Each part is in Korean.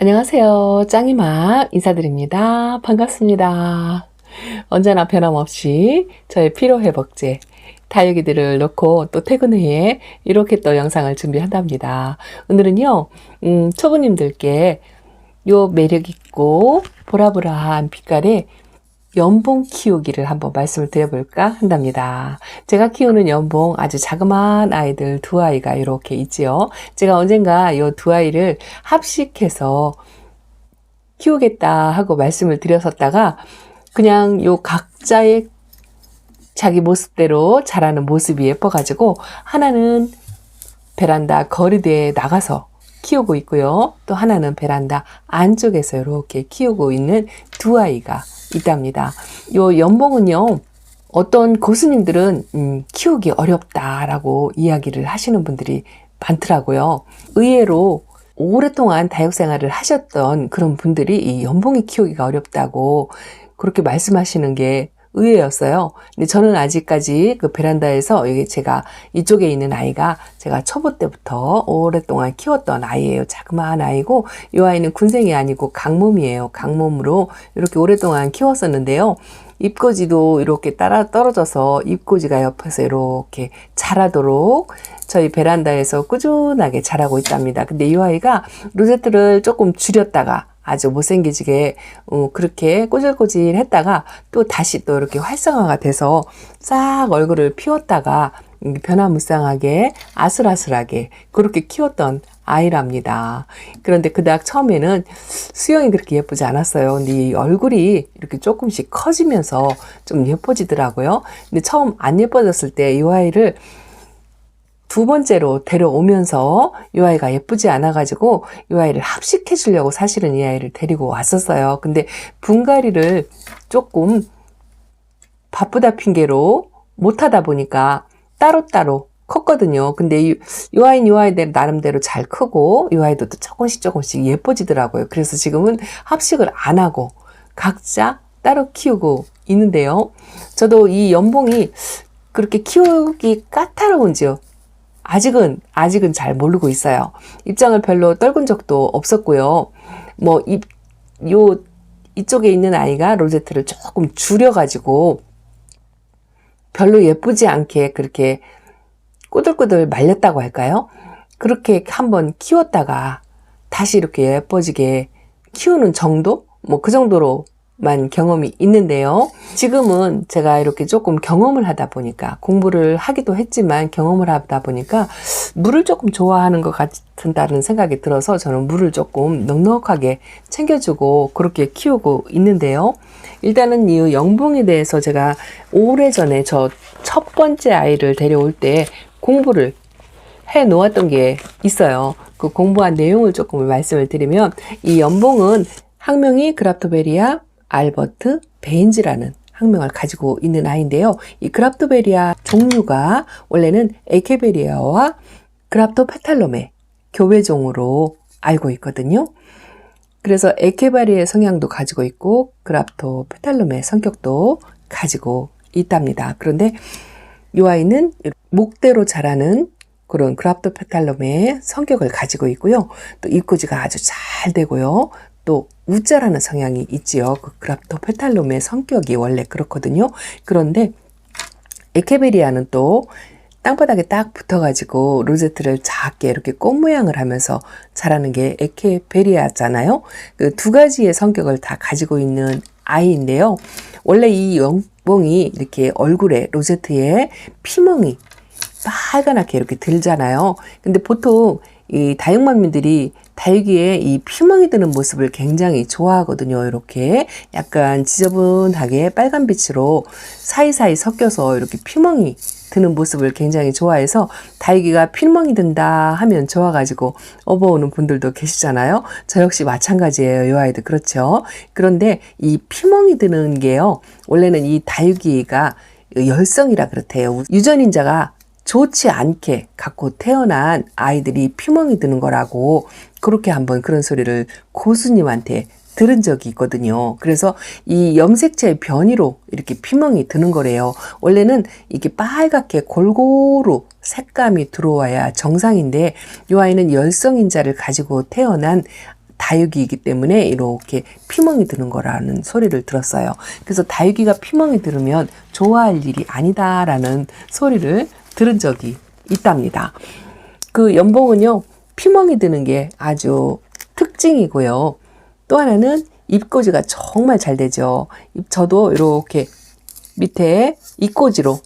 안녕하세요. 짱이맘 인사드립니다. 반갑습니다. 언제나 변함없이 저의 피로회복제 다육이들을 놓고 또 퇴근 후에 이렇게 또 영상을 준비한답니다. 오늘은요, 초보님들께 요 매력있고 보라보라한 빛깔의 연봉 키우기를 한번 말씀을 드려볼까 한답니다. 제가 키우는 연봉 아주 자그마한 아이들 두 아이가 이렇게 있지요. 제가 언젠가 요 두 아이를 합식해서 키우겠다 하고 말씀을 드렸었다가 그냥 요 각자의 자기 모습대로 자라는 모습이 예뻐가지고 하나는 베란다 거리대에 나가서 키우고 있고요. 또 하나는 베란다 안쪽에서 이렇게 키우고 있는 두 아이가 있답니다. 요 연봉은요, 어떤 고수님들은 키우기 어렵다라고 이야기를 하시는 분들이 많더라고요. 의외로 오랫동안 다육생활을 하셨던 그런 분들이 이 연봉이 키우기가 어렵다고 그렇게 말씀하시는 게 의외였어요. 근데 저는 아직까지 그 베란다에서 제가 이쪽에 있는 아이가 제가 초보 때부터 오랫동안 키웠던 아이예요. 자그마한 아이고, 이 아이는 군생이 아니고 강몸이에요. 강몸으로 이렇게 오랫동안 키웠었는데요. 잎꽂이도 이렇게 따라 떨어져서 잎꽂이가 옆에서 이렇게 자라도록 저희 베란다에서 꾸준하게 자라고 있답니다. 근데 이 아이가 로제트를 조금 줄였다가 아주 못생기지게 그렇게 꼬질꼬질 했다가 또 다시 또 이렇게 활성화가 돼서 싹 얼굴을 피웠다가 변화무쌍하게 아슬아슬하게 그렇게 키웠던 아이랍니다. 그런데 그닥 처음에는 수영이 그렇게 예쁘지 않았어요. 근데 이 얼굴이 이렇게 조금씩 커지면서 좀 예뻐지더라고요. 근데 처음 안 예뻐졌을 때 이 아이를 두 번째로 데려오면서 이 아이가 예쁘지 않아가지고 이 아이를 합식해 주려고 사실은 이 아이를 데리고 왔었어요. 근데 분갈이를 조금 바쁘다 핑계로 못하다 보니까 따로따로 컸거든요. 근데 이 아이대로 나름대로 잘 크고 이 아이도 또 조금씩 예뻐지더라고요. 그래서 지금은 합식을 안 하고 각자 따로 키우고 있는데요. 저도 이 연봉이 그렇게 키우기 까다로운지요. 아직은 잘 모르고 있어요. 입장을 별로 떨군 적도 없었고요. 이쪽에 있는 아이가 로제트를 조금 줄여가지고 별로 예쁘지 않게 그렇게 꾸들꾸들 말렸다고 할까요? 그렇게 한번 키웠다가 다시 이렇게 예뻐지게 키우는 정도? 그 정도로만 경험이 있는데요. 지금은 제가 이렇게 조금 경험을 하다 보니까 공부를 하기도 했지만 경험을 하다 보니까 물을 조금 좋아하는 것 같다는 생각이 들어서 저는 물을 조금 넉넉하게 챙겨주고 그렇게 키우고 있는데요. 일단은 이 연봉에 대해서 제가 오래전에 저 첫 번째 아이를 데려올 때 공부를 해 놓았던 게 있어요. 그 공부한 내용을 조금 말씀을 드리면 이 연봉은 학명이 그랍토베리아 알버트 베인즈라는 학명을 가지고 있는 아이인데요. 이 그랍토베리아 종류가 원래는 에케베리아와 그랍토페탈롬의 교배종으로 알고 있거든요. 그래서 에케바리의 성향도 가지고 있고 그랍토페탈롬의 성격도 가지고 있답니다. 그런데 이 아이는 목대로 자라는 그런 그랍토페탈롬의 성격을 가지고 있고요. 또 잎꽂이가 아주 잘 되고요. 또 우자라는 성향이 있지요. 그 그랍토페탈롬의 성격이 원래 그렇거든요. 그런데 에케베리아는 또 땅바닥에 딱 붙어가지고 로제트를 작게 이렇게 꽃 모양을 하면서 자라는 게 에케베리아잖아요. 그 두 가지의 성격을 다 가지고 있는 아이인데요. 원래 이 연봉이 이렇게 얼굴에 로제트에 피멍이 빨간하게 이렇게 들잖아요. 근데 보통 이 다육맘미들이 다육이에 이 피멍이 드는 모습을 굉장히 좋아하거든요. 이렇게 약간 지저분하게 빨간빛으로 사이사이 섞여서 이렇게 피멍이 드는 모습을 굉장히 좋아해서 다육이가 피멍이 든다 하면 좋아가지고 업어오는 분들도 계시잖아요. 저 역시 마찬가지예요. 이 아이도 그렇죠. 그런데 이 피멍이 드는 게요. 원래는 이 다육이가 열성이라 그렇대요. 유전인자가 좋지 않게 갖고 태어난 아이들이 피멍이 드는 거라고 그렇게 한번 그런 소리를 고수님한테 들은 적이 있거든요. 그래서 이 염색체의 변이로 이렇게 피멍이 드는 거래요. 원래는 이게 빨갛게 골고루 색감이 들어와야 정상인데 이 아이는 열성인자를 가지고 태어난 다육이이기 때문에 이렇게 피멍이 드는 거라는 소리를 들었어요. 그래서 다육이가 피멍이 들으면 좋아할 일이 아니다라는 소리를 들은 적이 있답니다. 그 연봉은요, 피멍이 드는 게 아주 특징이고요. 또 하나는 잎꽂이가 정말 잘 되죠. 저도 이렇게 밑에 잎꽂이로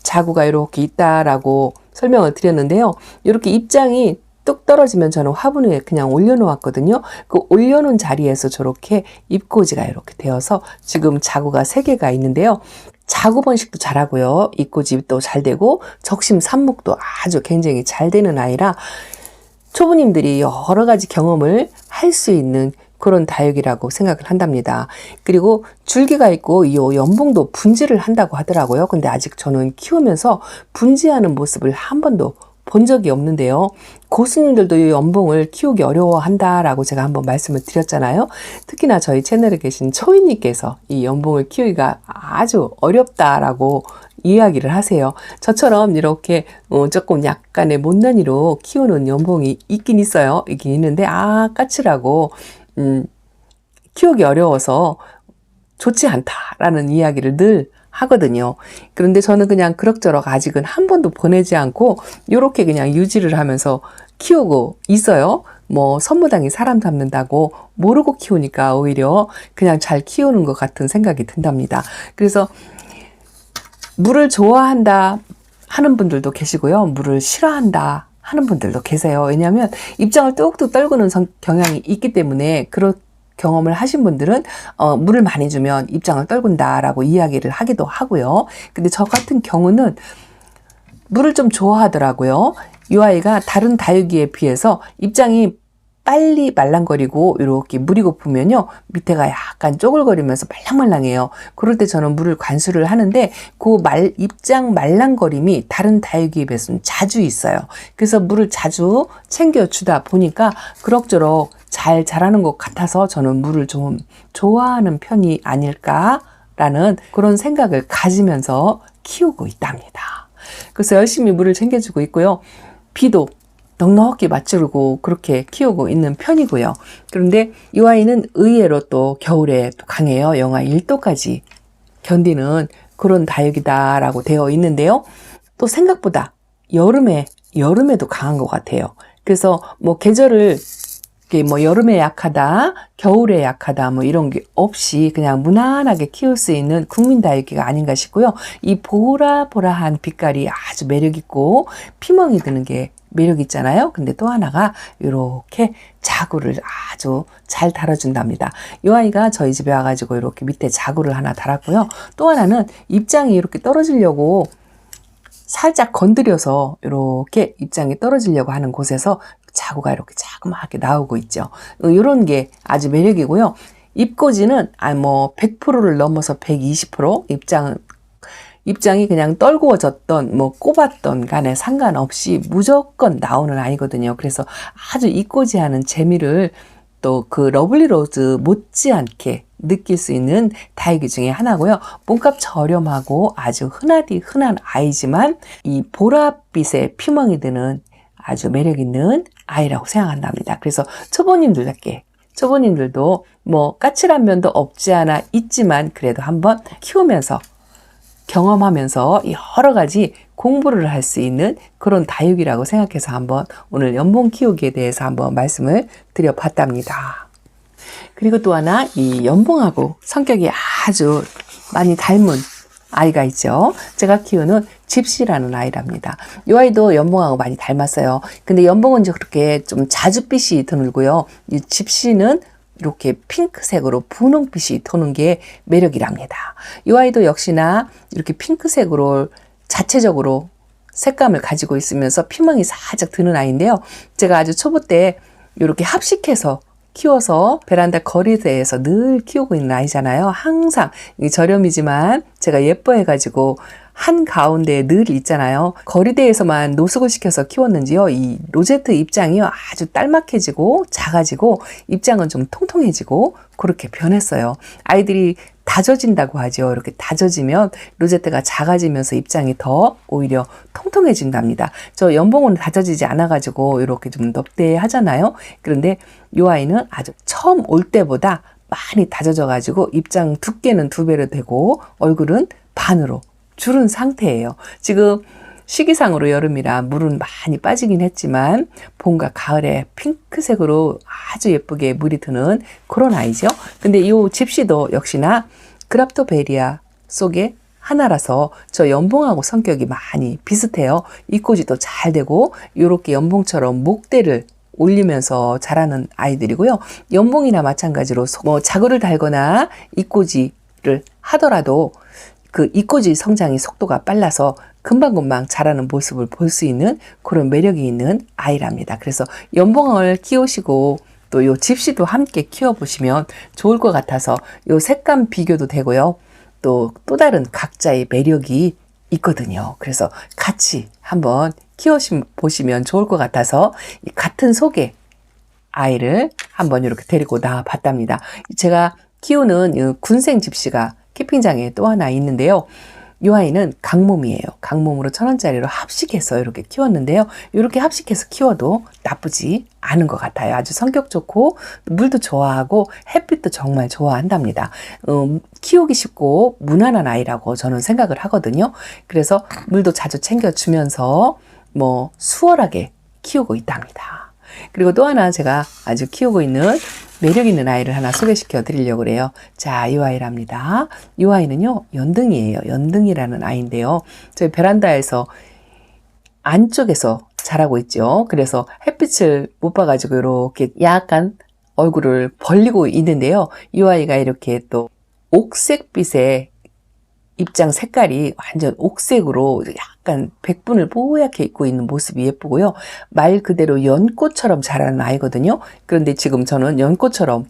자구가 이렇게 있다라고 설명을 드렸는데요. 이렇게 잎장이 뚝 떨어지면 저는 화분 위에 그냥 올려놓았거든요. 그 올려놓은 자리에서 저렇게 잎꽂이가 이렇게 되어서 지금 자구가 3개가 있는데요. 자구 번식도 잘하고요. 잎꽂이도 잘 되고 적심 삽목도 아주 굉장히 잘 되는 아이라 초보님들이 여러 가지 경험을 할 수 있는 그런 다육이라고 생각을 한답니다. 그리고 줄기가 있고 이 연봉도 분지를 한다고 하더라고요. 근데 아직 저는 키우면서 분지하는 모습을 한 번도 본 적이 없는데요. 고수님들도 이 연봉을 키우기 어려워한다라고 제가 한번 말씀을 드렸잖아요. 특히나 저희 채널에 계신 초이님께서 이 연봉을 키우기가 아주 어렵다라고 이야기를 하세요. 저처럼 이렇게 조금 약간의 못난이로 키우는 연봉이 있긴 있어요. 있긴 있는데 까칠하고 키우기 어려워서 좋지 않다라는 이야기를 늘 하거든요. 그런데 저는 그냥 그럭저럭 아직은 한 번도 보내지 않고 이렇게 그냥 유지를 하면서 키우고 있어요. 뭐 선무당이 사람 잡는다고 모르고 키우니까 오히려 그냥 잘 키우는 것 같은 생각이 든답니다. 그래서 물을 좋아한다 하는 분들도 계시고요. 물을 싫어한다 하는 분들도 계세요. 왜냐하면 입장을 뚝뚝 떨구는 경향이 있기 때문에 그런 경험을 하신 분들은 물을 많이 주면 입장을 떨군다라고 이야기를 하기도 하고요. 근데 저 같은 경우는 물을 좀 좋아하더라고요. 이 아이가 다른 다육이에 비해서 입장이 빨리 말랑거리고 이렇게 물이 고프면요 밑에가 약간 쪼글거리면서 말랑말랑해요. 그럴 때 저는 물을 관수를 하는데 그 입장 말랑거림이 다른 다육이에 비해서는 자주 있어요. 그래서 물을 자주 챙겨주다 보니까 그럭저럭 잘 자라는 것 같아서 저는 물을 좀 좋아하는 편이 아닐까라는 그런 생각을 가지면서 키우고 있답니다. 그래서 열심히 물을 챙겨주고 있고요. 비도 넉넉히 맞추고 그렇게 키우고 있는 편이고요. 그런데 이 아이는 의외로 또 겨울에 또 강해요. 영하 1도까지 견디는 그런 다육이다라고 되어 있는데요. 또 생각보다 여름에도 강한 것 같아요. 그래서 뭐 계절을 뭐 여름에 약하다, 겨울에 약하다 뭐 이런 게 없이 그냥 무난하게 키울 수 있는 국민 다육이가 아닌가 싶고요. 이 보라보라한 빛깔이 아주 매력 있고 피멍이 드는 게 매력 있잖아요. 근데 또 하나가 이렇게 자구를 아주 잘 달아준답니다. 이 아이가 저희 집에 와가지고 이렇게 밑에 자구를 하나 달았고요. 또 하나는 입장이 이렇게 떨어지려고 살짝 건드려서 이렇게 입장이 떨어지려고 하는 곳에서 자구가 이렇게 자그맣게 나오고 있죠. 이런 게 아주 매력이고요. 잎꽂이는 뭐 100%를 넘어서 120% 입장이 그냥 떨구어졌던 뭐 꼽았던 간에 상관없이 무조건 나오는 아이거든요. 그래서 아주 잎꽂이하는 재미를 또 그 러블리 로즈 못지않게 느낄 수 있는 다육이 중에 하나고요. 몸값 저렴하고 아주 흔하디 흔한 아이지만 이 보랏빛에 피멍이 드는 아주 매력 있는 아이라고 생각한답니다. 그래서 초보님들도 뭐 까칠한 면도 없지 않아 있지만 그래도 한번 키우면서 경험하면서 여러 가지 공부를 할 수 있는 그런 다육이라고 생각해서 한번 오늘 연봉 키우기에 대해서 한번 말씀을 드려봤답니다. 그리고 또 하나 이 연봉하고 성격이 아주 많이 닮은 아이가 있죠. 제가 키우는 집시라는 아이랍니다. 이 아이도 연봉하고 많이 닮았어요. 근데 연봉은 이제 그렇게 좀 자줏빛이 드물고요. 이 집시는 이렇게 핑크색으로 분홍빛이 도는 게 매력이랍니다. 이 아이도 역시나 이렇게 핑크색으로 자체적으로 색감을 가지고 있으면서 피멍이 살짝 드는 아이인데요. 제가 아주 초보 때 이렇게 합식해서 키워서 베란다 거리대에서 늘 키우고 있는 아이잖아요. 항상 저렴이지만 제가 예뻐해가지고 한가운데 늘 있잖아요. 거리대에서만 노숙을 시켜서 키웠는지요. 이 로제트 입장이요. 아주 딸막해지고 작아지고 입장은 좀 통통해지고 그렇게 변했어요. 아이들이 다져진다고 하죠. 이렇게 다져지면 로제트가 작아지면서 입장이 더 오히려 통통해진답니다. 저 연봉은 다져지지 않아가지고 이렇게 좀 넙대하잖아요. 그런데 이 아이는 아주 처음 올 때보다 많이 다져져가지고 입장 두께는 2배로 되고 얼굴은 반으로 줄은 상태예요. 지금 시기상으로 여름이라 물은 많이 빠지긴 했지만 봄과 가을에 핑크색으로 아주 예쁘게 물이 드는 그런 아이죠. 근데 이 집시도 역시나 그랍토베리아 속에 하나라서 저 연봉하고 성격이 많이 비슷해요. 잎꽂이도 잘 되고 이렇게 연봉처럼 목대를 올리면서 자라는 아이들이고요. 연봉이나 마찬가지로 뭐 자구를 달거나 잎꽂이를 하더라도 그 잎꽂이 성장이 속도가 빨라서 금방금방 자라는 모습을 볼 수 있는 그런 매력이 있는 아이랍니다. 그래서 연봉을 키우시고 또 요 집시도 함께 키워보시면 좋을 것 같아서 요 색감 비교도 되고요. 또 다른 각자의 매력이 있거든요. 그래서 같이 한번 키워보시면 좋을 것 같아서 같은 속의 아이를 한번 이렇게 데리고 나와봤답니다. 제가 키우는 군생 집시가 캠핑장에 또 하나 있는데요. 이 아이는 강몸이에요. 강몸으로 1,000원짜리로 합식해서 이렇게 키웠는데요. 이렇게 합식해서 키워도 나쁘지 않은 것 같아요. 아주 성격 좋고 물도 좋아하고 햇빛도 정말 좋아한답니다. 키우기 쉽고 무난한 아이라고 저는 생각을 하거든요. 그래서 물도 자주 챙겨주면서 뭐 수월하게 키우고 있답니다. 그리고 또 하나 제가 아주 키우고 있는 매력 있는 아이를 하나 소개시켜 드리려고 그래요. 자, 이 아이랍니다. 이 아이는요, 연등이에요. 연등이라는 아이인데요. 저희 베란다에서 안쪽에서 자라고 있죠. 그래서 햇빛을 못 봐가지고 이렇게 약간 얼굴을 벌리고 있는데요. 이 아이가 이렇게 또 옥색빛의 입장 색깔이 완전 옥색으로 약간 백분을 뽀얗게 입고 있는 모습이 예쁘고요. 말 그대로 연꽃처럼 자라는 아이거든요. 그런데 지금 저는 연꽃처럼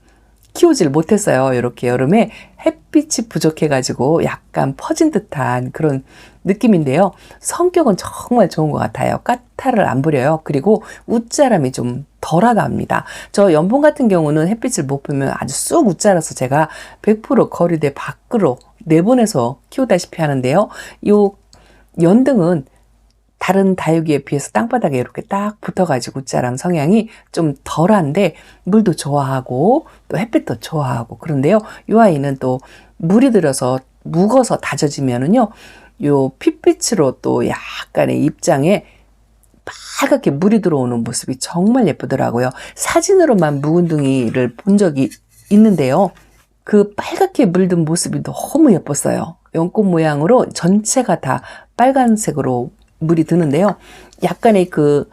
키우질 못했어요. 이렇게 여름에 햇빛이 부족해가지고 약간 퍼진 듯한 그런 느낌인데요. 성격은 정말 좋은 것 같아요. 까탈을 안 부려요. 그리고 웃자람이 좀 덜하답니다. 저 연봉 같은 경우는 햇빛을 못 보면 아주 쑥 웃자라서 제가 100% 거리대 밖으로 내보내서 키우다시피 하는데요. 이 연등은 다른 다육이에 비해서 땅바닥에 이렇게 딱 붙어가지고 웃자람 성향이 좀 덜한데 물도 좋아하고 또 햇빛도 좋아하고 그런데요. 이 아이는 또 물이 들어서 묵어서 다져지면은요. 요 핏빛으로 또 약간의 입장에 빨갛게 물이 들어오는 모습이 정말 예쁘더라고요. 사진으로만 묵은둥이를 본 적이 있는데요. 그 빨갛게 물든 모습이 너무 예뻤어요. 연꽃 모양으로 전체가 다 빨간색으로 물이 드는데요. 약간의 그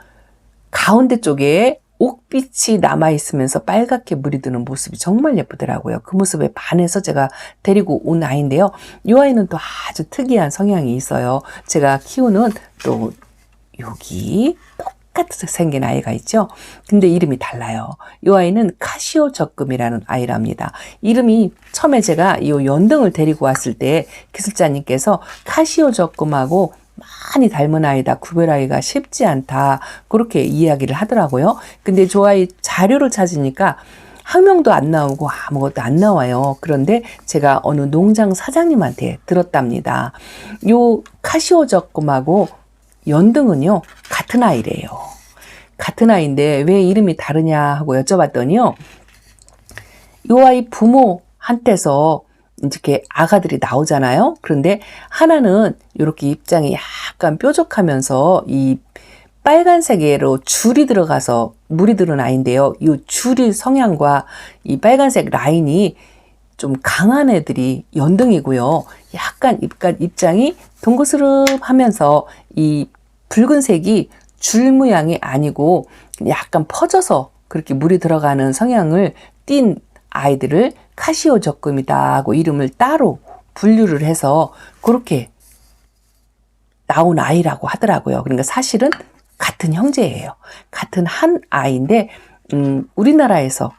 가운데 쪽에 옥빛이 남아있으면서 빨갛게 물이 드는 모습이 정말 예쁘더라고요. 그 모습에 반해서 제가 데리고 온 아이인데요. 이 아이는 또 아주 특이한 성향이 있어요. 제가 키우는 또 여기 똑같이 생긴 아이가 있죠. 근데 이름이 달라요. 이 아이는 카시오 적금이라는 아이랍니다. 이름이 처음에 제가 이 연등을 데리고 왔을 때 기술자님께서 카시오 적금하고 많이 닮은 아이다. 구별하기가 쉽지 않다. 그렇게 이야기를 하더라고요. 근데 저 아이 자료를 찾으니까 학명도 안 나오고 아무것도 안 나와요. 그런데 제가 어느 농장 사장님한테 들었답니다. 요 카시오 적금하고 연등은요, 같은 아이래요. 같은 아이인데 왜 이름이 다르냐 하고 여쭤봤더니요. 이 아이 부모한테서 이렇게 아가들이 나오잖아요. 그런데 하나는 이렇게 입장이 약간 뾰족하면서 이 빨간색으로 줄이 들어가서 물이 들은 아이인데요. 이 줄이 성향과 이 빨간색 라인이 좀 강한 애들이 연등이고요. 약간 입장이 동그스름하면서 이 붉은색이 줄 모양이 아니고 약간 퍼져서 그렇게 물이 들어가는 성향을 띤 아이들을 카시오 적금이다 하고 이름을 따로 분류를 해서 그렇게 나온 아이라고 하더라고요. 그러니까 사실은 같은 형제예요. 같은 한 아이인데 우리나라에서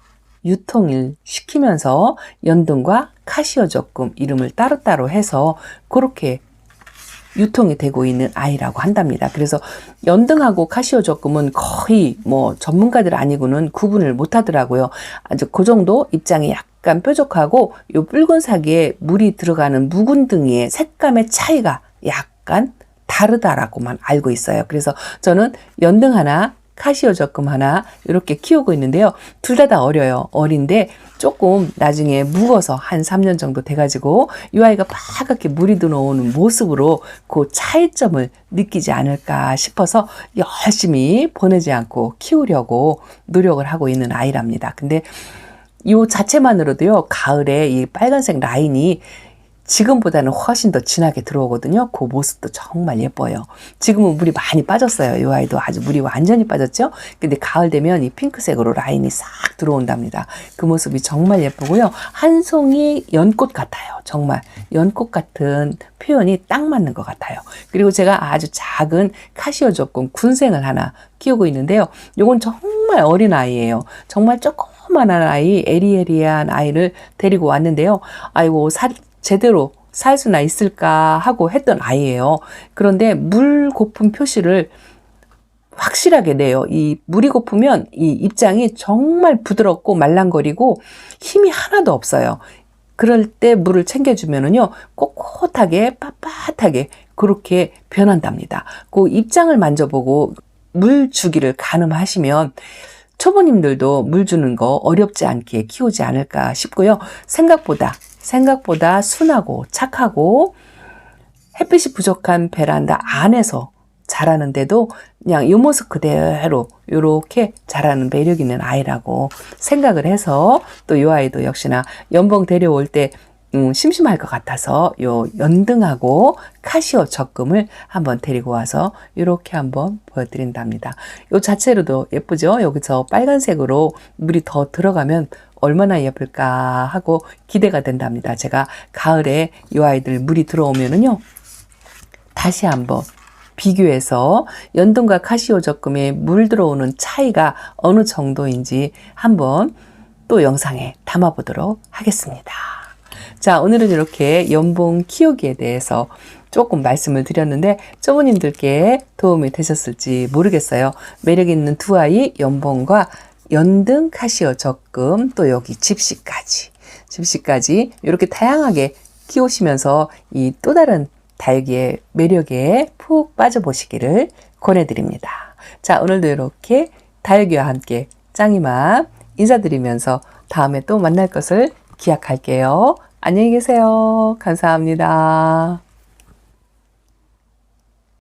유통을 시키면서 연등과 카시오 적금 이름을 따로따로 해서 그렇게 유통이 되고 있는 아이라고 한답니다. 그래서 연등하고 카시오저금은 거의 뭐 전문가들 아니고는 구분을 못 하더라고요. 아주 그 정도 입장이 약간 뾰족하고 요 붉은사기에 물이 들어가는 묵은 등의 색감의 차이가 약간 다르다라고만 알고 있어요. 그래서 저는 연등 하나, 카시오저금 하나 이렇게 키우고 있는데요. 둘 다 어려요. 어린데 조금 나중에 묵어서 한 3년 정도 돼가지고 이 아이가 파랗게 물이 들어오는 모습으로 그 차이점을 느끼지 않을까 싶어서 열심히 보내지 않고 키우려고 노력을 하고 있는 아이랍니다. 근데 이 자체만으로도요, 가을에 이 빨간색 라인이 지금보다는 훨씬 더 진하게 들어오거든요. 그 모습도 정말 예뻐요. 지금은 물이 많이 빠졌어요. 이 아이도 아주 물이 완전히 빠졌죠. 근데 가을 되면 이 핑크색으로 라인이 싹 들어온답니다. 그 모습이 정말 예쁘고요. 한 송이 연꽃 같아요. 정말 연꽃 같은 표현이 딱 맞는 것 같아요. 그리고 제가 아주 작은 카시오저금 군생을 하나 키우고 있는데요. 요건 정말 어린 아이예요. 정말 조그만한 아이, 에리에리한 아이를 데리고 왔는데요. 아이고, 제대로 살 수나 있을까 하고 했던 아이예요. 그런데 물 고품 표시를 확실하게 내요. 이 물이 고프면 이 입장이 정말 부드럽고 말랑거리고 힘이 하나도 없어요. 그럴 때 물을 챙겨주면은요, 꼿꼿하게 빳빳하게 그렇게 변한답니다. 그 입장을 만져보고 물 주기를 가늠하시면 초보님들도 물 주는 거 어렵지 않게 키우지 않을까 싶고요. 생각보다 순하고 착하고 햇빛이 부족한 베란다 안에서 자라는데도 그냥 이 모습 그대로 이렇게 자라는 매력 있는 아이라고 생각을 해서 또 이 아이도 역시나 연봉 데려올 때 심심할 것 같아서 요 연등하고 카시오저금을 한번 데리고 와서 이렇게 한번 보여드린답니다. 요 자체로도 예쁘죠? 여기서 빨간색으로 물이 더 들어가면 얼마나 예쁠까 하고 기대가 된답니다. 제가 가을에 이 아이들 물이 들어오면은요, 다시 한번 비교해서 연등과 카시오저금의 물 들어오는 차이가 어느 정도인지 한번 또 영상에 담아보도록 하겠습니다. 자, 오늘은 이렇게 연봉 키우기에 대해서 조금 말씀을 드렸는데 초보님들께 도움이 되셨을지 모르겠어요. 매력 있는 두 아이 연봉과 연등, 카시오저금, 또 여기 집시까지 이렇게 다양하게 키우시면서 이 또 다른 다육이의 매력에 푹 빠져보시기를 권해드립니다. 자, 오늘도 이렇게 다육이와 함께 짱이맘 인사드리면서 다음에 또 만날 것을 기약할게요. 안녕히 계세요. 감사합니다.